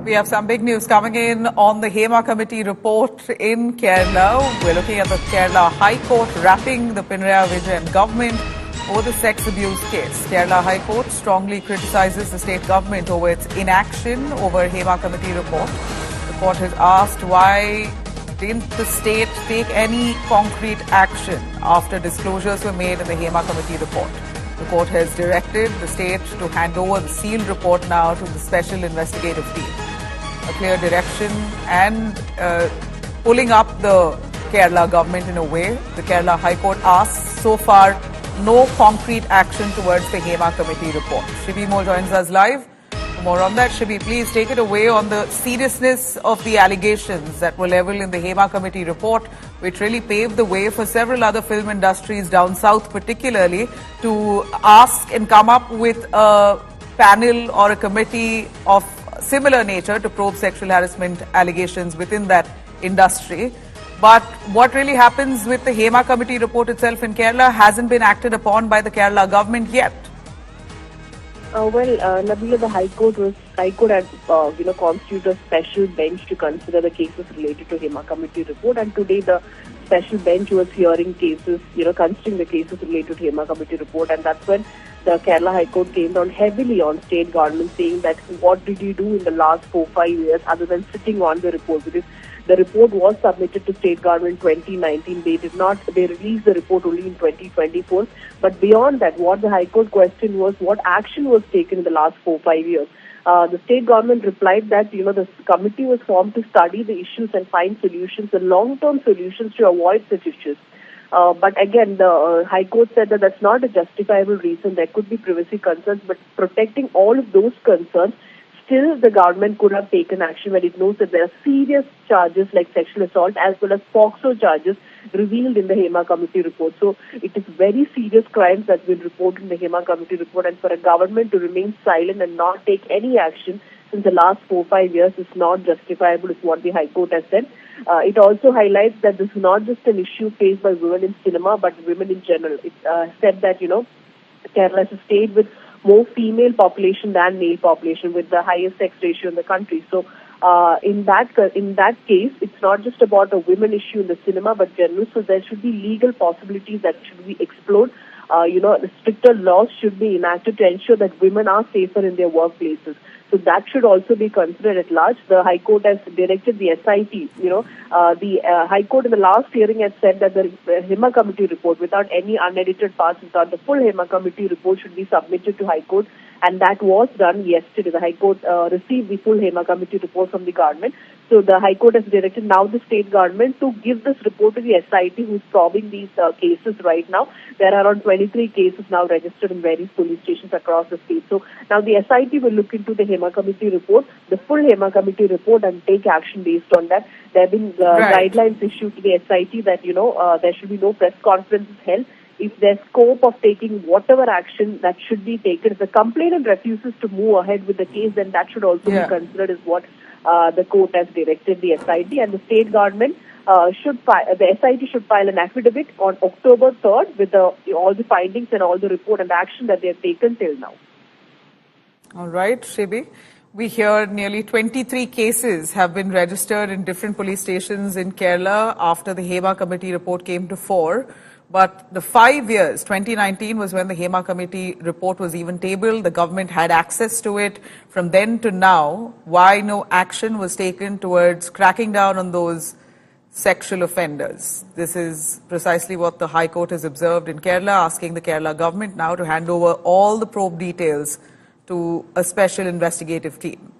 We have some big news coming in on the Hema committee report in Kerala. We're looking at the Kerala High Court wrapping the Pinarayi Vijayan government over the sex abuse case. Kerala High Court strongly criticizes the state government over its inaction over Hema committee report. The court has asked why didn't the state take any concrete action after disclosures were made in the Hema committee report. The court has directed the state to hand over the sealed report now to the special investigative team. A clear direction and pulling up the Kerala government in a way. The Kerala High Court asks so far no concrete action towards the Hema committee report. Shibi Mo joins us live. For more on that, Shibi, please take it away on the seriousness of the allegations that were leveled in the Hema committee report, which really paved the way for several other film industries down south particularly to ask and come up with a panel or a committee of similar nature to probe sexual harassment allegations within that industry. But what really happens with the Hema committee report itself in Kerala hasn't been acted upon by the Kerala government yet. Nabila, the High Court had constituted a special bench to consider the cases related to Hema committee report, and today the special bench was hearing cases, considering the cases related to Hema committee report, and that's when the Kerala High Court came down heavily on state government, saying that what did you do in the last 4-5 years other than sitting on the report? Because the report was submitted to state government in 2019. They released the report only in 2024. But beyond that, what the High Court questioned was what action was taken in the last 4-5 years. The state government replied that, the committee was formed to study the issues and find solutions, and long-term solutions to avoid such issues. But again, the High Court said that that's not a justifiable reason. There could be privacy concerns, but protecting all of those concerns, still the government could have taken action when it knows that there are serious charges like sexual assault as well as POCSO charges revealed in the Hema committee report. So it is very serious crimes that have been reported in the Hema committee report, and for a government to remain silent and not take any action since the last 4-5 years is not justifiable, is what the High Court has said. It also highlights that this is not just an issue faced by women in cinema, but women in general. It said that, Kerala is a state with more female population than male population, with the highest sex ratio in the country. So in that case, it's not just about a women issue in the cinema, but generally, so there should be legal possibilities that should be explored. Stricter laws should be enacted to ensure that women are safer in their workplaces. So that should also be considered at large. The High Court has directed the SIT. The High Court in the last hearing has said that the Hema committee report, without any unedited parts, without the full Hema committee report, should be submitted to High Court. And that was done yesterday. The High Court received the full Hema committee report from the government. So the High Court has directed now the state government to give this report to the SIT, who's probing these cases right now. There are around 23 cases now registered in various police stations across the state. So now the SIT will look into the Hema committee report, the full Hema committee report, and take action based on that. There have been guidelines issued to the SIT that, there should be no press conferences held. If there's scope of taking whatever action that should be taken, if the complainant refuses to move ahead with the case, then that should also be considered as what the court has directed the SIT, and the state government the SIT should file an affidavit on October 3rd with all the findings and all the report and action that they have taken till now. All right, Shibi. We hear nearly 23 cases have been registered in different police stations in Kerala after the Hema committee report came to fore. But the 5 years, 2019 was when the Hema committee report was even tabled. The government had access to it. From then to now, why no action was taken towards cracking down on those sexual offenders? This is precisely what the High Court has observed in Kerala, asking the Kerala government now to hand over all the probe details to a special investigative team.